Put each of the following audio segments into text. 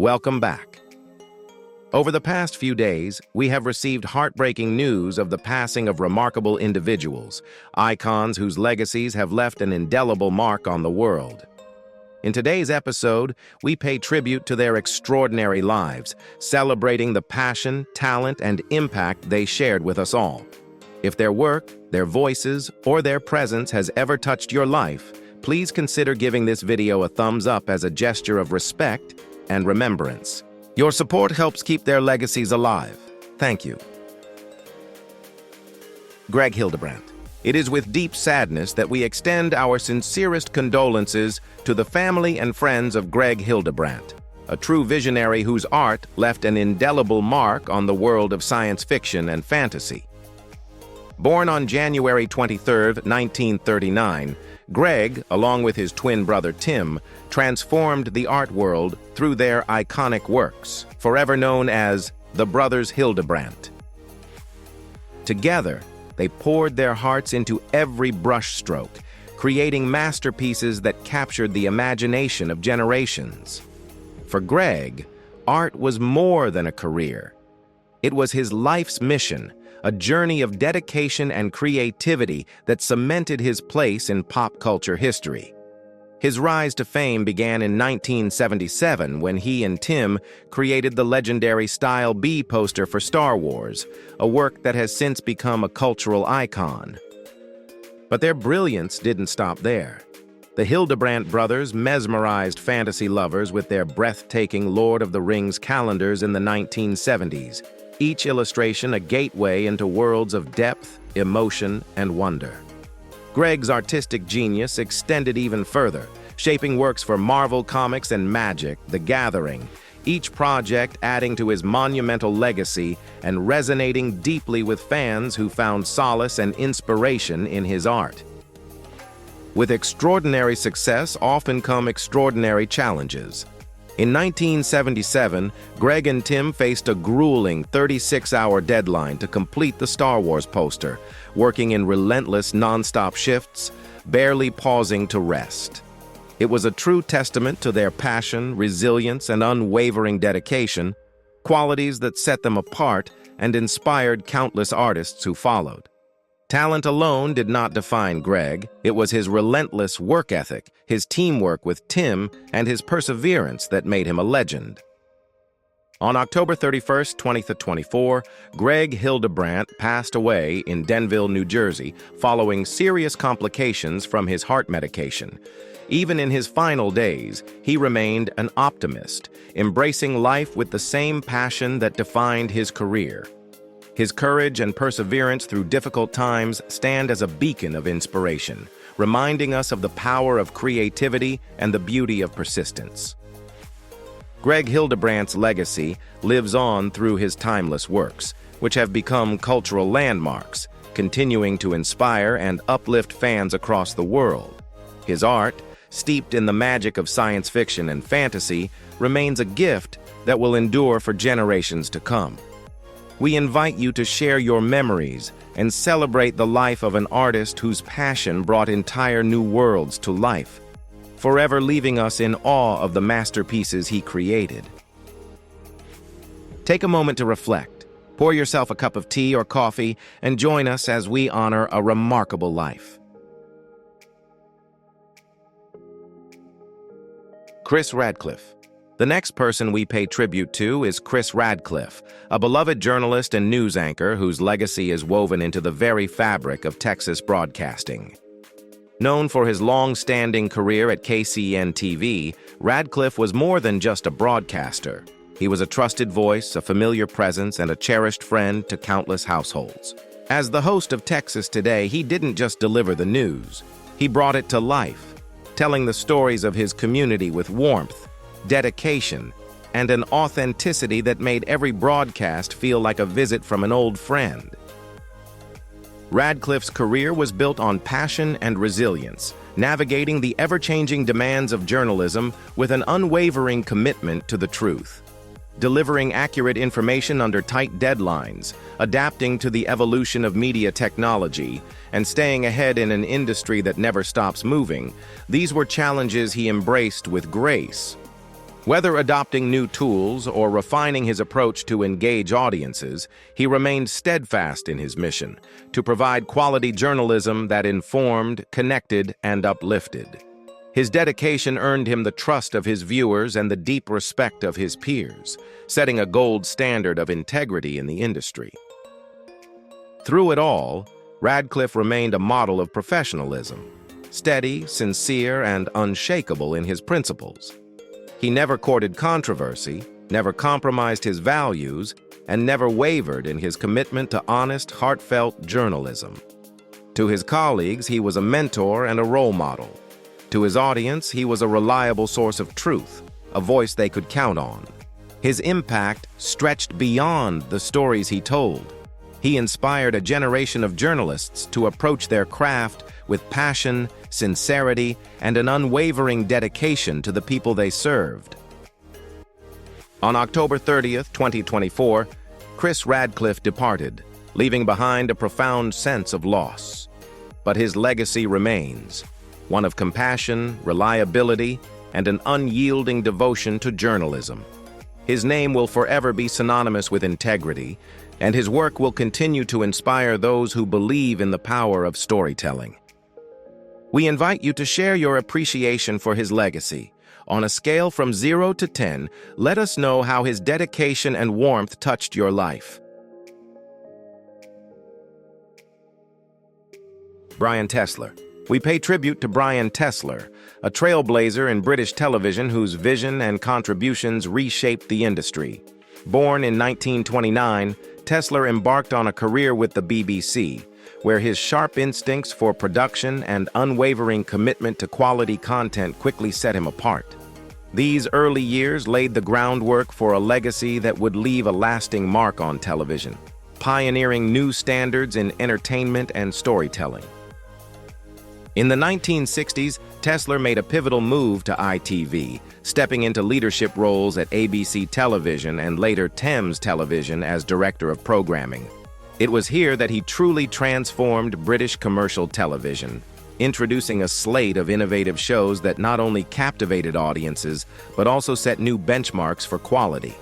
welcome back. Over the past few days, we have received heartbreaking news of the passing of remarkable individuals, icons whose legacies have left an indelible mark on the world. In today's episode, we pay tribute to their extraordinary lives, celebrating the passion, talent, and impact they shared with us all. If their work, their voices, or their presence has ever touched your life, please consider giving this video a thumbs up as a gesture of respect and remembrance. Your support helps keep their legacies alive. Thank you. Greg Hildebrandt. It is with deep sadness that we extend our sincerest condolences to the family and friends of Greg Hildebrandt, a true visionary whose art left an indelible mark on the world of science fiction and fantasy. Born on January 23, 1939, Greg, along with his twin brother Tim, transformed the art world through their iconic works, forever known as the Brothers Hildebrandt. Together, they poured their hearts into every brushstroke, creating masterpieces that captured the imagination of generations. For Greg, art was more than a career. It was his life's mission, a journey of dedication and creativity that cemented his place in pop culture history. His rise to fame began in 1977 when he and Tim created the legendary Style B poster for Star Wars, a work that has since become a cultural icon. But their brilliance didn't stop there. The Hildebrandt brothers mesmerized fantasy lovers with their breathtaking Lord of the Rings calendars in the 1970s, each illustration a gateway into worlds of depth, emotion, and wonder. Greg's artistic genius extended even further, shaping works for Marvel Comics and Magic: The Gathering, each project adding to his monumental legacy and resonating deeply with fans who found solace and inspiration in his art. With extraordinary success often come extraordinary challenges. In 1977, Greg and Tim faced a grueling 36-hour deadline to complete the Star Wars poster, working in relentless non-stop shifts, barely pausing to rest. It was a true testament to their passion, resilience, and unwavering dedication, qualities that set them apart and inspired countless artists who followed. Talent alone did not define Greg. It was his relentless work ethic, his teamwork with Tim, and his perseverance that made him a legend. On October 31, 2024, Greg Hildebrandt passed away in Denville, New Jersey, following serious complications from his heart medication. Even in his final days, he remained an optimist, embracing life with the same passion that defined his career. His courage and perseverance through difficult times stand as a beacon of inspiration, reminding us of the power of creativity and the beauty of persistence. Greg Hildebrandt's legacy lives on through his timeless works, which have become cultural landmarks, continuing to inspire and uplift fans across the world. His art, steeped in the magic of science fiction and fantasy, remains a gift that will endure for generations to come. We invite you to share your memories and celebrate the life of an artist whose passion brought entire new worlds to life, forever leaving us in awe of the masterpieces he created. Take a moment to reflect, pour yourself a cup of tea or coffee, and join us as we honor a remarkable life. Chris Radcliffe. The next person we pay tribute to is Chris Radcliffe, a beloved journalist and news anchor whose legacy is woven into the very fabric of Texas broadcasting. Known for his long-standing career at KCN-TV, Radcliffe was more than just a broadcaster. He was a trusted voice, a familiar presence, and a cherished friend to countless households. As the host of Texas Today, he didn't just deliver the news. He brought it to life, telling the stories of his community with warmth, dedication, and an authenticity that made every broadcast feel like a visit from an old friend. Radcliffe's career was built on passion and resilience, navigating the ever-changing demands of journalism with an unwavering commitment to the truth. Delivering accurate information under tight deadlines, adapting to the evolution of media technology, and staying ahead in an industry that never stops moving, these were challenges he embraced with grace. Whether adopting new tools or refining his approach to engage audiences, he remained steadfast in his mission to provide quality journalism that informed, connected, and uplifted. His dedication earned him the trust of his viewers and the deep respect of his peers, setting a gold standard of integrity in the industry. Through it all, Radcliffe remained a model of professionalism, steady, sincere, and unshakable in his principles. He never courted controversy, never compromised his values, and never wavered in his commitment to honest, heartfelt journalism. To his colleagues, he was a mentor and a role model. To his audience, he was a reliable source of truth, a voice they could count on. His impact stretched beyond the stories he told. He inspired a generation of journalists to approach their craft with passion, sincerity, and an unwavering dedication to the people they served. On October 30th, 2024, Chris Radcliffe departed, leaving behind a profound sense of loss. But his legacy remains, one of compassion, reliability, and an unyielding devotion to journalism. His name will forever be synonymous with integrity, and his work will continue to inspire those who believe in the power of storytelling. We invite you to share your appreciation for his legacy. On a scale from 0 to 10, let us know how his dedication and warmth touched your life. Brian Tesler. We pay tribute to Brian Tesler, a trailblazer in British television whose vision and contributions reshaped the industry. Born in 1929, Tesler embarked on a career with the BBC, where his sharp instincts for production and unwavering commitment to quality content quickly set him apart. These early years laid the groundwork for a legacy that would leave a lasting mark on television, pioneering new standards in entertainment and storytelling. In the 1960s, Tesler made a pivotal move to ITV, stepping into leadership roles at ABC Television and later Thames Television as director of programming. It was here that he truly transformed British commercial television, introducing a slate of innovative shows that not only captivated audiences, but also set new benchmarks for quality.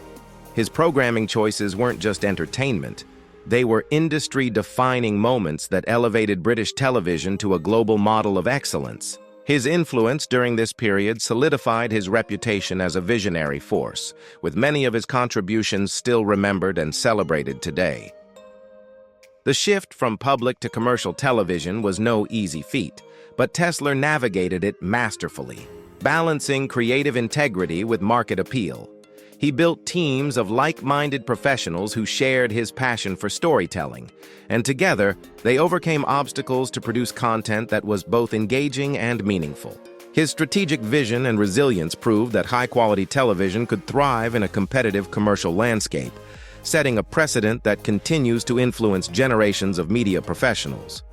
His programming choices weren't just entertainment. They were industry-defining moments that elevated British television to a global model of excellence. His influence during this period solidified his reputation as a visionary force, with many of his contributions still remembered and celebrated today. The shift from public to commercial television was no easy feat, but Tesler navigated it masterfully, balancing creative integrity with market appeal. He built teams of like-minded professionals who shared his passion for storytelling, and together, they overcame obstacles to produce content that was both engaging and meaningful. His strategic vision and resilience proved that high-quality television could thrive in a competitive commercial landscape, setting a precedent that continues to influence generations of media professionals.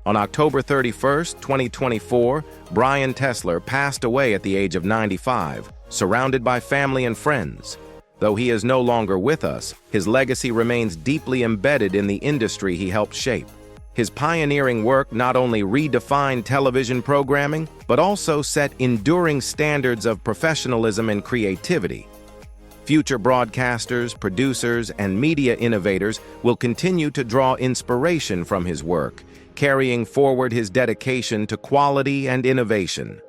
On October 31, 2024, Brian Tesler passed away at the age of 95, surrounded by family and friends. Though he is no longer with us, his legacy remains deeply embedded in the industry he helped shape. His pioneering work not only redefined television programming, but also set enduring standards of professionalism and creativity. Future broadcasters, producers, and media innovators will continue to draw inspiration from his work, carrying forward his dedication to quality and innovation.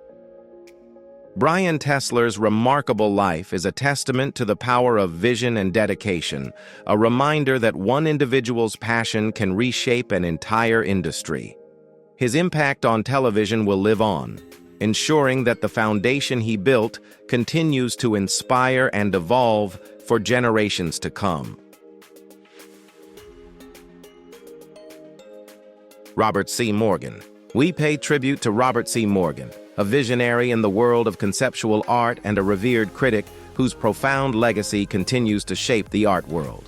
Brian Tesler's remarkable life is a testament to the power of vision and dedication, a reminder that one individual's passion can reshape an entire industry. His impact on television will live on, ensuring that the foundation he built continues to inspire and evolve for generations to come. Robert C. Morgan. We pay tribute to Robert C. Morgan, a visionary in the world of conceptual art and a revered critic whose profound legacy continues to shape the art world.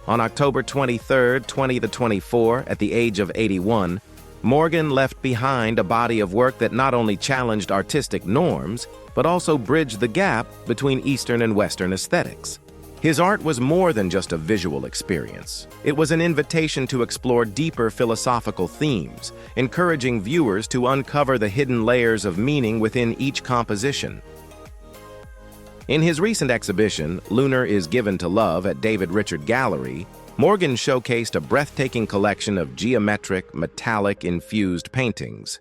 On October 23, 2024, at the age of 81, Morgan left behind a body of work that not only challenged artistic norms, but also bridged the gap between Eastern and Western aesthetics. His art was more than just a visual experience. It was an invitation to explore deeper philosophical themes, encouraging viewers to uncover the hidden layers of meaning within each composition. In his recent exhibition, Lunar is Given to Love at David Richard Gallery, Morgan showcased a breathtaking collection of geometric, metallic-infused paintings.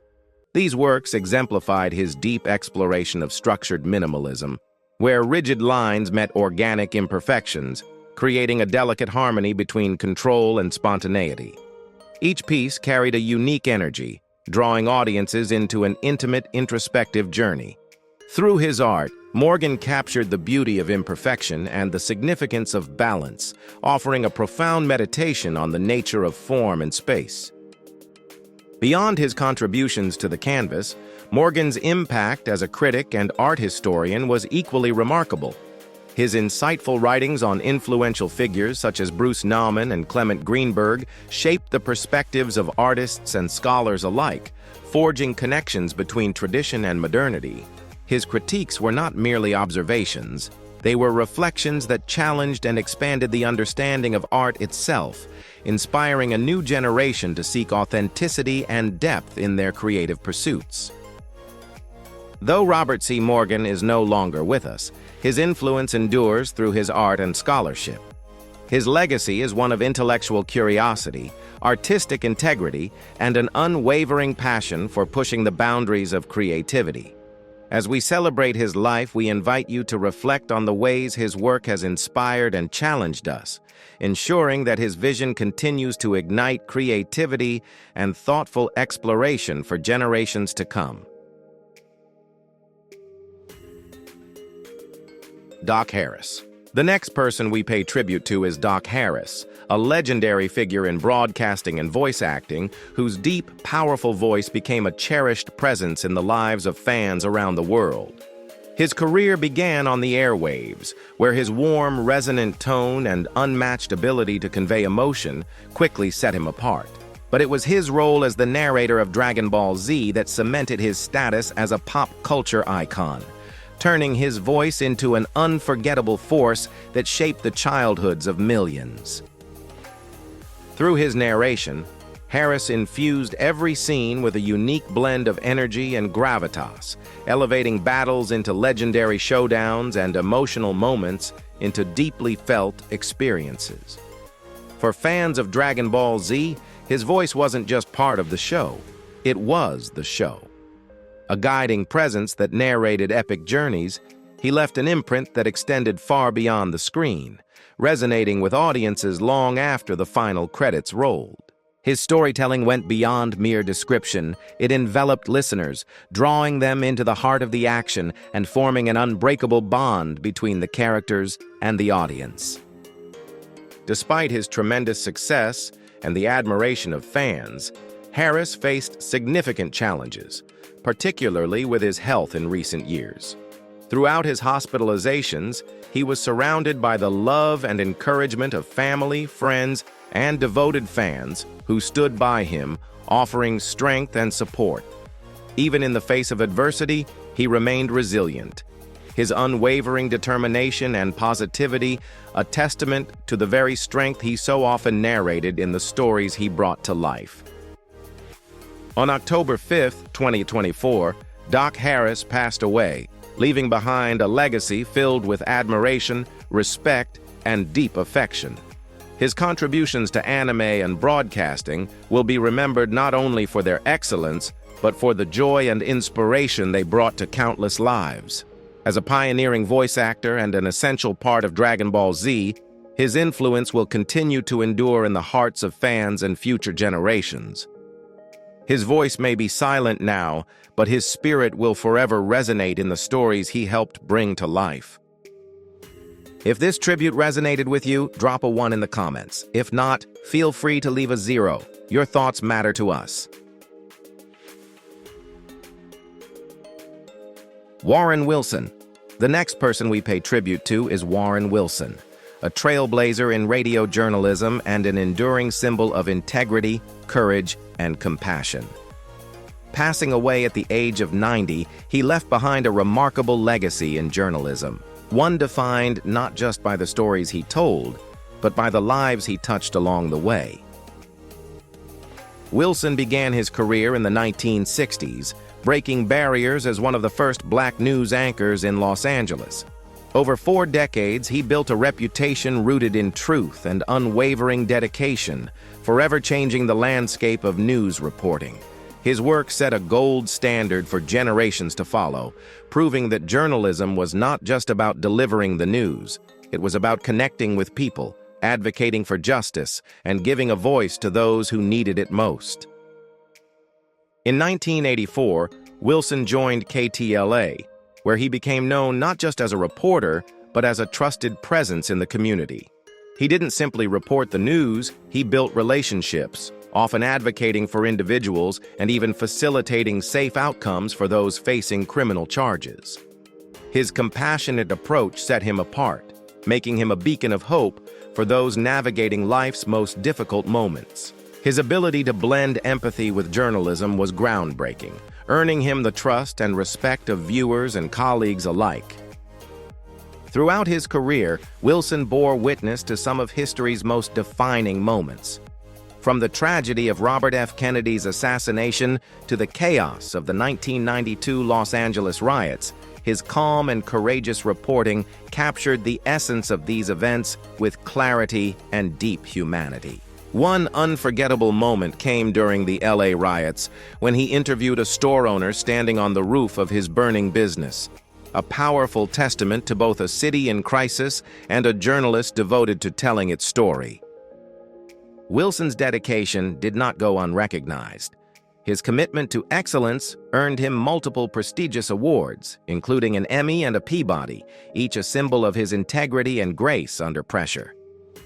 These works exemplified his deep exploration of structured minimalism, where rigid lines met organic imperfections, creating a delicate harmony between control and spontaneity. Each piece carried a unique energy, drawing audiences into an intimate, introspective journey. Through his art, Morgan captured the beauty of imperfection and the significance of balance, offering a profound meditation on the nature of form and space. Beyond his contributions to the canvas, Morgan's impact as a critic and art historian was equally remarkable. His insightful writings on influential figures such as Bruce Nauman and Clement Greenberg shaped the perspectives of artists and scholars alike, forging connections between tradition and modernity. His critiques were not merely observations. They were reflections that challenged and expanded the understanding of art itself, inspiring a new generation to seek authenticity and depth in their creative pursuits. Though Robert C. Morgan is no longer with us, his influence endures through his art and scholarship. His legacy is one of intellectual curiosity, artistic integrity, and an unwavering passion for pushing the boundaries of creativity. As we celebrate his life, we invite you to reflect on the ways his work has inspired and challenged us, ensuring that his vision continues to ignite creativity and thoughtful exploration for generations to come. Doc Harris. The next person we pay tribute to is Doc Harris, a legendary figure in broadcasting and voice acting, whose deep, powerful voice became a cherished presence in the lives of fans around the world. His career began on the airwaves, where his warm, resonant tone and unmatched ability to convey emotion quickly set him apart. But it was his role as the narrator of Dragon Ball Z that cemented his status as a pop culture icon, turning his voice into an unforgettable force that shaped the childhoods of millions. Through his narration, Harris infused every scene with a unique blend of energy and gravitas, elevating battles into legendary showdowns and emotional moments into deeply felt experiences. For fans of Dragon Ball Z, his voice wasn't just part of the show, it was the show. A guiding presence that narrated epic journeys, he left an imprint that extended far beyond the screen, resonating with audiences long after the final credits rolled. His storytelling went beyond mere description. It enveloped listeners, drawing them into the heart of the action and forming an unbreakable bond between the characters and the audience. Despite his tremendous success and the admiration of fans, Harris faced significant challenges, particularly with his health in recent years. Throughout his hospitalizations, he was surrounded by the love and encouragement of family, friends, and devoted fans who stood by him, offering strength and support. Even in the face of adversity, he remained resilient. His unwavering determination and positivity, a testament to the very strength he so often narrated in the stories he brought to life. On October 5, 2024, Doc Harris passed away, leaving behind a legacy filled with admiration, respect, and deep affection. His contributions to anime and broadcasting will be remembered not only for their excellence, but for the joy and inspiration they brought to countless lives. As a pioneering voice actor and an essential part of Dragon Ball Z, his influence will continue to endure in the hearts of fans and future generations. His voice may be silent now, but his spirit will forever resonate in the stories he helped bring to life. If this tribute resonated with you, drop a 1 in the comments. If not, feel free to leave a 0. Your thoughts matter to us. Warren Wilson. The next person we pay tribute to is Warren Wilson, a trailblazer in radio journalism and an enduring symbol of integrity, courage, and compassion. Passing away at the age of 90, he left behind a remarkable legacy in journalism, one defined not just by the stories he told, but by the lives he touched along the way. Wilson began his career in the 1960s, breaking barriers as one of the first black news anchors in Los Angeles. Over 4 decades, he built a reputation rooted in truth and unwavering dedication, forever changing the landscape of news reporting. His work set a gold standard for generations to follow, proving that journalism was not just about delivering the news. It was about connecting with people, advocating for justice, and giving a voice to those who needed it most. In 1984, Wilson joined KTLA, where he became known not just as a reporter, but as a trusted presence in the community. He didn't simply report the news, he built relationships, often advocating for individuals and even facilitating safe outcomes for those facing criminal charges. His compassionate approach set him apart, making him a beacon of hope for those navigating life's most difficult moments. His ability to blend empathy with journalism was groundbreaking, earning him the trust and respect of viewers and colleagues alike. Throughout his career, Wilson bore witness to some of history's most defining moments. From the tragedy of Robert F. Kennedy's assassination to the chaos of the 1992 Los Angeles riots, his calm and courageous reporting captured the essence of these events with clarity and deep humanity. One unforgettable moment came during the LA riots when he interviewed a store owner standing on the roof of his burning business, a powerful testament to both a city in crisis and a journalist devoted to telling its story. Wilson's dedication did not go unrecognized. His commitment to excellence earned him multiple prestigious awards, including an Emmy and a Peabody, each a symbol of his integrity and grace under pressure.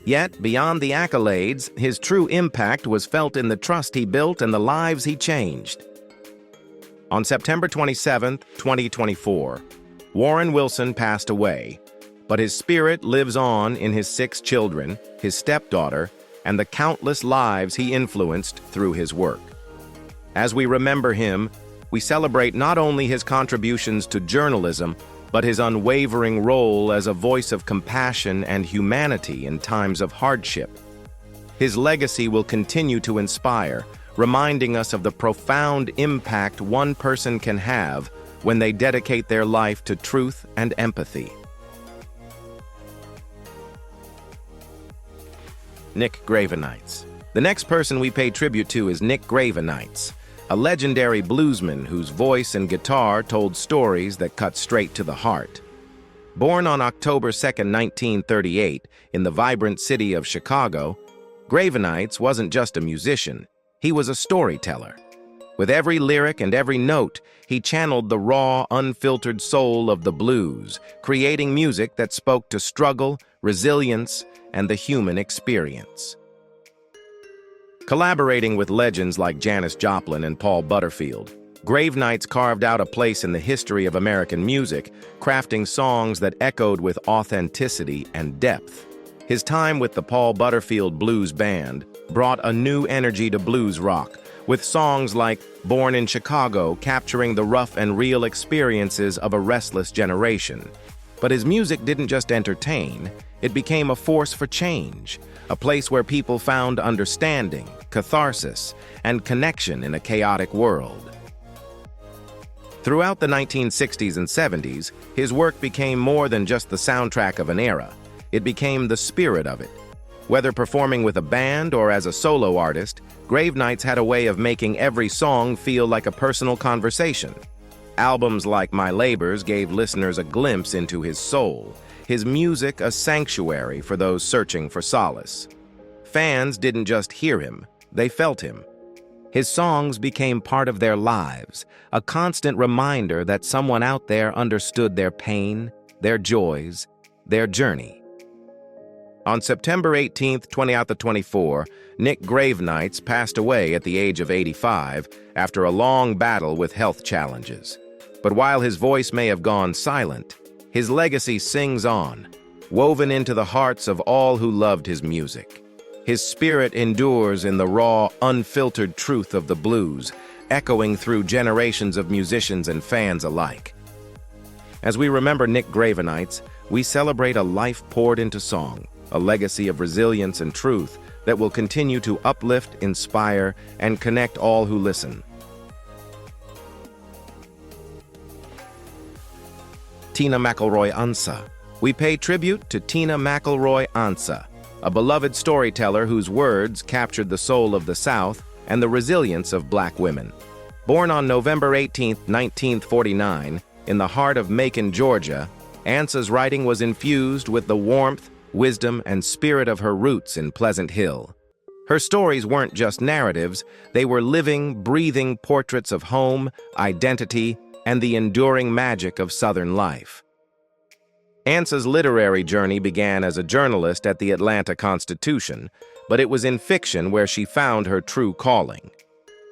Yet, beyond the accolades, his true impact was felt in the trust he built and the lives he changed. On September 27, 2024, Warren Wilson passed away, but his spirit lives on in his 6 children, his stepdaughter, and the countless lives he influenced through his work. As we remember him, we celebrate not only his contributions to journalism, but his unwavering role as a voice of compassion and humanity in times of hardship. His legacy will continue to inspire, reminding us of the profound impact one person can have when they dedicate their life to truth and empathy. Nick Gravenites. The next person we pay tribute to is Nick Gravenites, a legendary bluesman whose voice and guitar told stories that cut straight to the heart. Born on October 2, 1938, in the vibrant city of Chicago, Gravenites wasn't just a musician, he was a storyteller. With every lyric and every note, he channeled the raw, unfiltered soul of the blues, creating music that spoke to struggle, resilience, and the human experience. Collaborating with legends like Janis Joplin and Paul Butterfield, Gravenites carved out a place in the history of American music, crafting songs that echoed with authenticity and depth. His time with the Paul Butterfield Blues Band brought a new energy to blues rock, with songs like Born in Chicago capturing the rough and real experiences of a restless generation. But his music didn't just entertain, it became a force for change, a place where people found understanding, catharsis, and connection in a chaotic world. Throughout the 1960s and 70s, his work became more than just the soundtrack of an era. It became the spirit of it. Whether performing with a band or as a solo artist, Gravenites had a way of making every song feel like a personal conversation. Albums like My Labors gave listeners a glimpse into his soul, his music a sanctuary for those searching for solace. Fans didn't just hear him, they felt him. His songs became part of their lives, a constant reminder that someone out there understood their pain, their joys, their journey. On September 18, 2024, Nick Gravenites passed away at the age of 85 after a long battle with health challenges. But while his voice may have gone silent, his legacy sings on, woven into the hearts of all who loved his music. His spirit endures in the raw, unfiltered truth of the blues, echoing through generations of musicians and fans alike. As we remember Nick Gravenites, we celebrate a life poured into song, a legacy of resilience and truth that will continue to uplift, inspire, and connect all who listen. Tina McElroy Ansa. we pay tribute to Tina McElroy Ansa, a beloved storyteller whose words captured the soul of the South and the resilience of Black women. Born on November 18, 1949, in the heart of Macon, Georgia, Ansa's writing was infused with the warmth, wisdom, and spirit of her roots in Pleasant Hill. Her stories weren't just narratives, they were living, breathing portraits of home, identity, and the enduring magic of Southern life. Ansa's literary journey began as a journalist at the Atlanta Constitution, but it was in fiction where she found her true calling.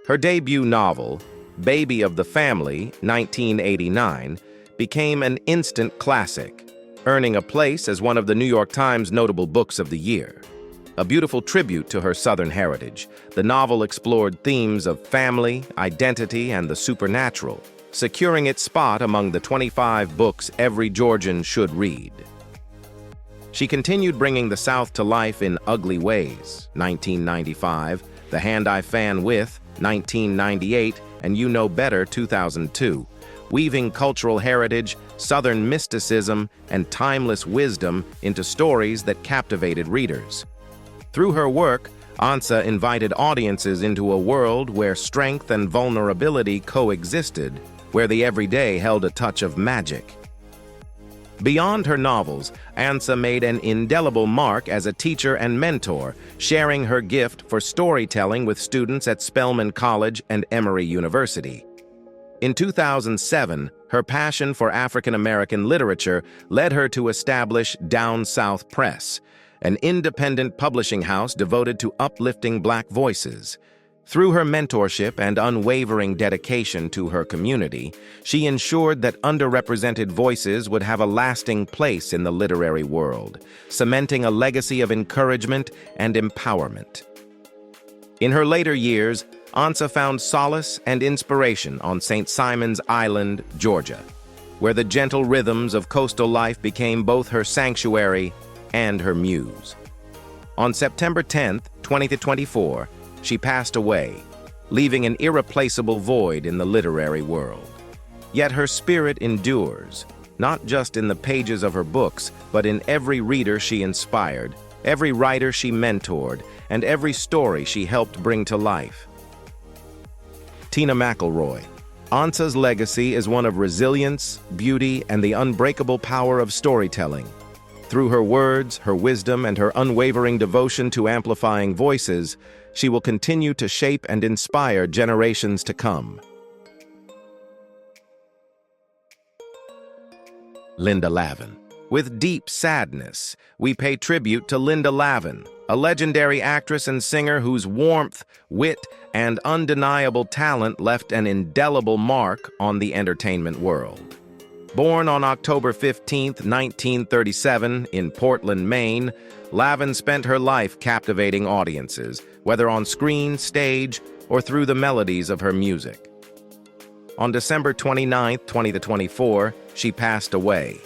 Her debut novel, Baby of the Family, 1989, became an instant classic, earning a place as one of the New York Times notable books of the year. A beautiful tribute to her Southern heritage, the novel explored themes of family, identity, and the supernatural, securing its spot among the 25 books every Georgian should read. She continued bringing the South to life in Ugly Ways, 1995, The Hand I Fan With, 1998, and You Know Better, 2002, weaving cultural heritage, Southern mysticism, and timeless wisdom into stories that captivated readers. Through her work, Ansa invited audiences into a world where strength and vulnerability coexisted, where the everyday held a touch of magic. Beyond her novels, Ansa made an indelible mark as a teacher and mentor, sharing her gift for storytelling with students at Spelman College and Emory University. In 2007, her passion for African American literature led her to establish Down South Press, an independent publishing house devoted to uplifting Black voices. Through her mentorship and unwavering dedication to her community, she ensured that underrepresented voices would have a lasting place in the literary world, cementing a legacy of encouragement and empowerment. In her later years, Ansa found solace and inspiration on St. Simon's Island, Georgia, where the gentle rhythms of coastal life became both her sanctuary and her muse. On September 10, 2024, she passed away, leaving an irreplaceable void in the literary world. Yet her spirit endures, not just in the pages of her books, but in every reader she inspired, every writer she mentored, and every story she helped bring to life. Tina McElroy. Ansa's legacy is one of resilience, beauty, and the unbreakable power of storytelling. Through her words, her wisdom, and her unwavering devotion to amplifying voices, she will continue to shape and inspire generations to come. Linda Lavin. With deep sadness, we pay tribute to Linda Lavin, a legendary actress and singer whose warmth, wit, and undeniable talent left an indelible mark on the entertainment world. Born on October 15, 1937, in Portland, Maine, Lavin spent her life captivating audiences, whether on screen, stage, or through the melodies of her music. On December 29, 2024, she passed away,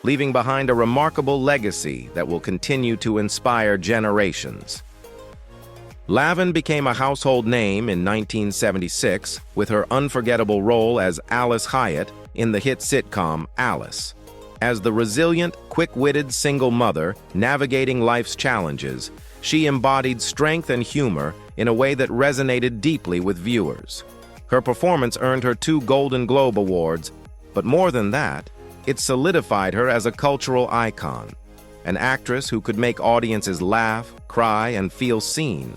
leaving behind a remarkable legacy that will continue to inspire generations. Lavin became a household name in 1976 with her unforgettable role as Alice Hyatt in the hit sitcom Alice. As the resilient, quick-witted single mother navigating life's challenges, she embodied strength and humor in a way that resonated deeply with viewers. Her performance earned her 2 Golden Globe Awards, but more than that, it solidified her as a cultural icon, an actress who could make audiences laugh, cry, and feel seen.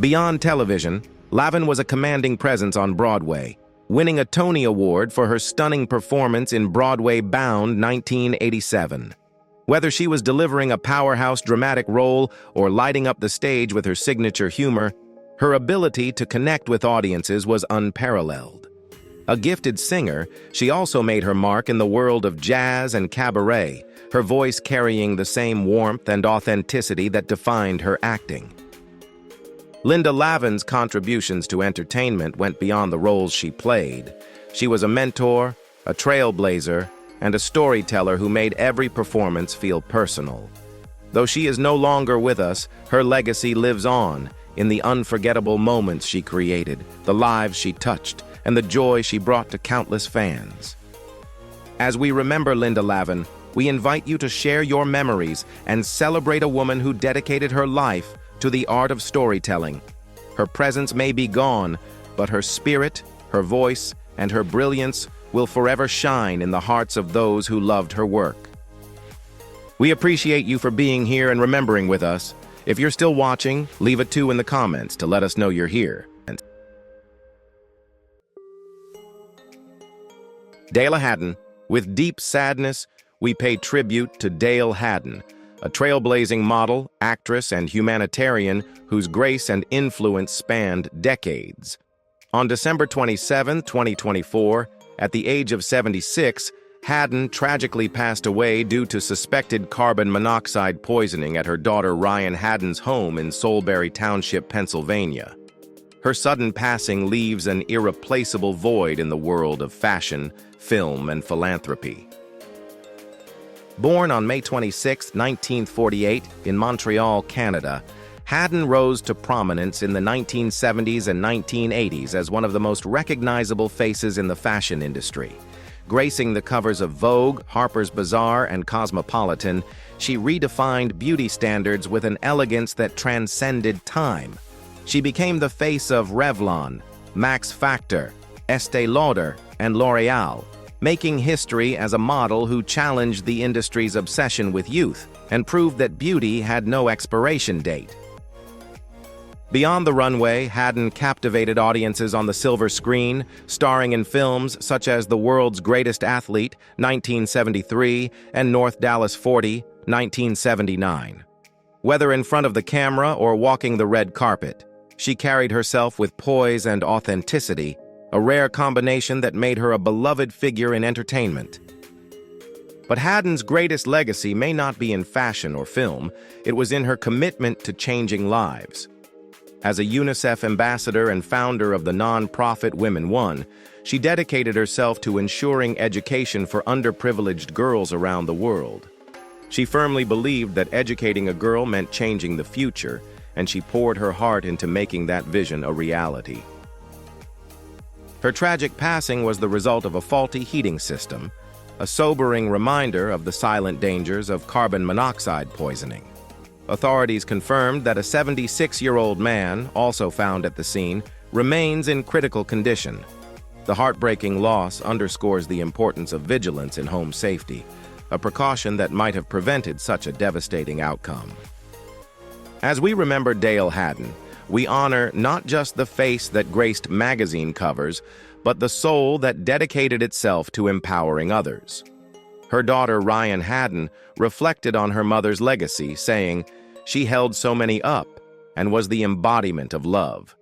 Beyond television, Lavin was a commanding presence on Broadway, winning a Tony Award for her stunning performance in Broadway Bound 1987. Whether she was delivering a powerhouse dramatic role or lighting up the stage with her signature humor, her ability to connect with audiences was unparalleled. A gifted singer, she also made her mark in the world of jazz and cabaret, her voice carrying the same warmth and authenticity that defined her acting. Linda Lavin's contributions to entertainment went beyond the roles she played. She was a mentor, a trailblazer, and a storyteller who made every performance feel personal. Though she is no longer with us, her legacy lives on in the unforgettable moments she created, the lives she touched, and the joy she brought to countless fans. As we remember Linda Lavin, we invite you to share your memories and celebrate a woman who dedicated her life to the art of storytelling. Her presence may be gone, but her spirit, her voice, and her brilliance will forever shine in the hearts of those who loved her work. We appreciate you for being here and remembering with us. If you're still watching, leave a 2 in the comments to let us know you're here. Dale Haddon. With deep sadness, we pay tribute to Dale Haddon, a trailblazing model, actress, and humanitarian whose grace and influence spanned decades. On December 27, 2024, at the age of 76, Haddon tragically passed away due to suspected carbon monoxide poisoning at her daughter Ryan Haddon's home in Solebury Township, Pennsylvania. Her sudden passing leaves an irreplaceable void in the world of fashion, film, and philanthropy. Born on May 26, 1948, in Montreal, Canada, Haddon rose to prominence in the 1970s and 1980s as one of the most recognizable faces in the fashion industry. Gracing the covers of Vogue, Harper's Bazaar, and Cosmopolitan, she redefined beauty standards with an elegance that transcended time. She became the face of Revlon, Max Factor, Estée Lauder, and L'Oreal, making history as a model who challenged the industry's obsession with youth and proved that beauty had no expiration date. Beyond the runway, Haddon captivated audiences on the silver screen, starring in films such as The World's Greatest Athlete, 1973, and North Dallas 40, 1979. Whether in front of the camera or walking the red carpet, she carried herself with poise and authenticity, a rare combination that made her a beloved figure in entertainment. But Haddon's greatest legacy may not be in fashion or film, it was in her commitment to changing lives. As a UNICEF ambassador and founder of the non-profit Women One, she dedicated herself to ensuring education for underprivileged girls around the world. She firmly believed that educating a girl meant changing the future, and she poured her heart into making that vision a reality. Her tragic passing was the result of a faulty heating system, a sobering reminder of the silent dangers of carbon monoxide poisoning. Authorities confirmed that a 76-year-old man, also found at the scene, remains in critical condition. The heartbreaking loss underscores the importance of vigilance in home safety, a precaution that might have prevented such a devastating outcome. As we remember Dale Haddon, we honor not just the face that graced magazine covers, but the soul that dedicated itself to empowering others. Her daughter Ryan Haddon reflected on her mother's legacy, saying, "She held so many up and was the embodiment of love."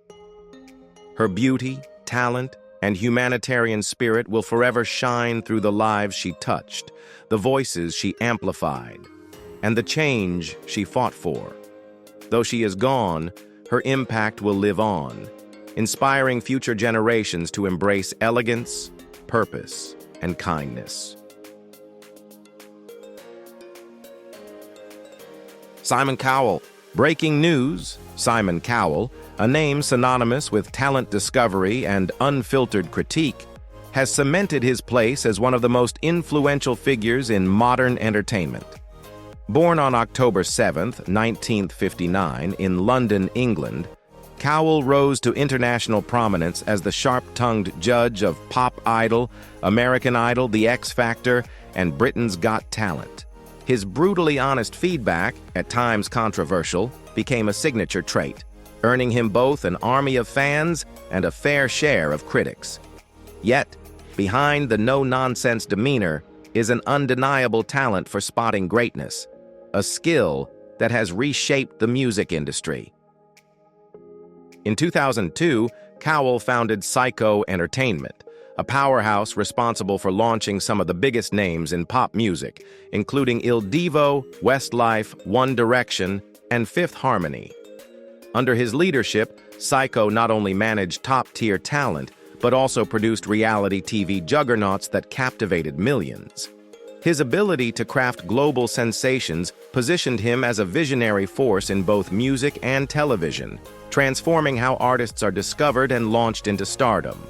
Her beauty, talent, and humanitarian spirit will forever shine through the lives she touched, the voices she amplified, and the change she fought for. Though she is gone, her impact will live on, inspiring future generations to embrace elegance, purpose, and kindness. Simon Cowell. Breaking news: Simon Cowell, a name synonymous with talent discovery and unfiltered critique, has cemented his place as one of the most influential figures in modern entertainment. Born on October 7, 1959, in London, England, Cowell rose to international prominence as the sharp-tongued judge of Pop Idol, American Idol, The X Factor, and Britain's Got Talent. His brutally honest feedback, at times controversial, became a signature trait, earning him both an army of fans and a fair share of critics. Yet, behind the no-nonsense demeanor is an undeniable talent for spotting greatness, a skill that has reshaped the music industry. In 2002, Cowell founded Syco Entertainment, a powerhouse responsible for launching some of the biggest names in pop music, including Il Divo, Westlife, One Direction, and Fifth Harmony. Under his leadership, Syco not only managed top-tier talent, but also produced reality TV juggernauts that captivated millions. His ability to craft global sensations positioned him as a visionary force in both music and television, transforming how artists are discovered and launched into stardom.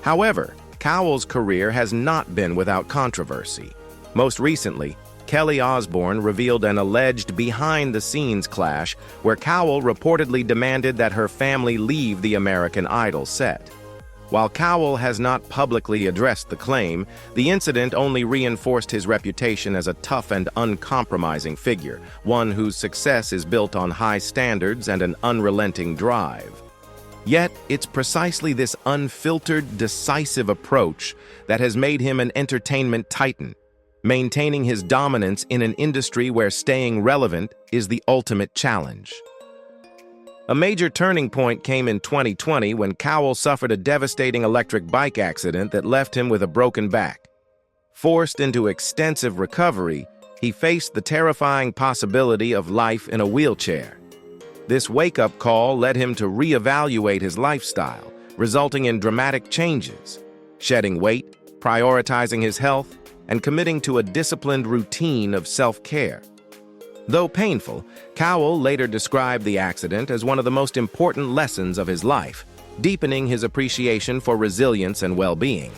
However, Cowell's career has not been without controversy. Most recently, Kelly Osbourne revealed an alleged behind-the-scenes clash where Cowell reportedly demanded that her family leave the American Idol set. While Cowell has not publicly addressed the claim, the incident only reinforced his reputation as a tough and uncompromising figure, one whose success is built on high standards and an unrelenting drive. Yet, it's precisely this unfiltered, decisive approach that has made him an entertainment titan, maintaining his dominance in an industry where staying relevant is the ultimate challenge. A major turning point came in 2020 when Cowell suffered a devastating electric bike accident that left him with a broken back. Forced into extensive recovery, he faced the terrifying possibility of life in a wheelchair. This wake-up call led him to reevaluate his lifestyle, resulting in dramatic changes, shedding weight, prioritizing his health, and committing to a disciplined routine of self-care. Though painful, Cowell later described the accident as one of the most important lessons of his life, deepening his appreciation for resilience and well-being.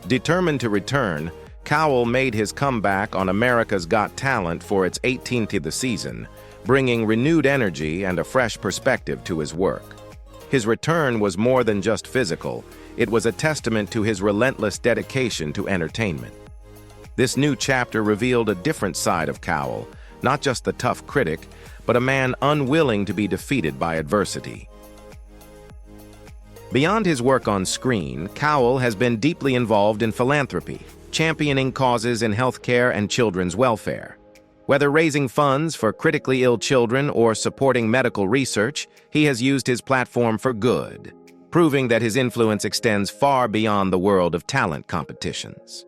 Determined to return, Cowell made his comeback on America's Got Talent for its 18th season, bringing renewed energy and a fresh perspective to his work. His return was more than just physical, it was a testament to his relentless dedication to entertainment. This new chapter revealed a different side of Cowell, not just the tough critic, but a man unwilling to be defeated by adversity. Beyond his work on screen, Cowell has been deeply involved in philanthropy, championing causes in healthcare and children's welfare. Whether raising funds for critically ill children or supporting medical research, he has used his platform for good, proving that his influence extends far beyond the world of talent competitions.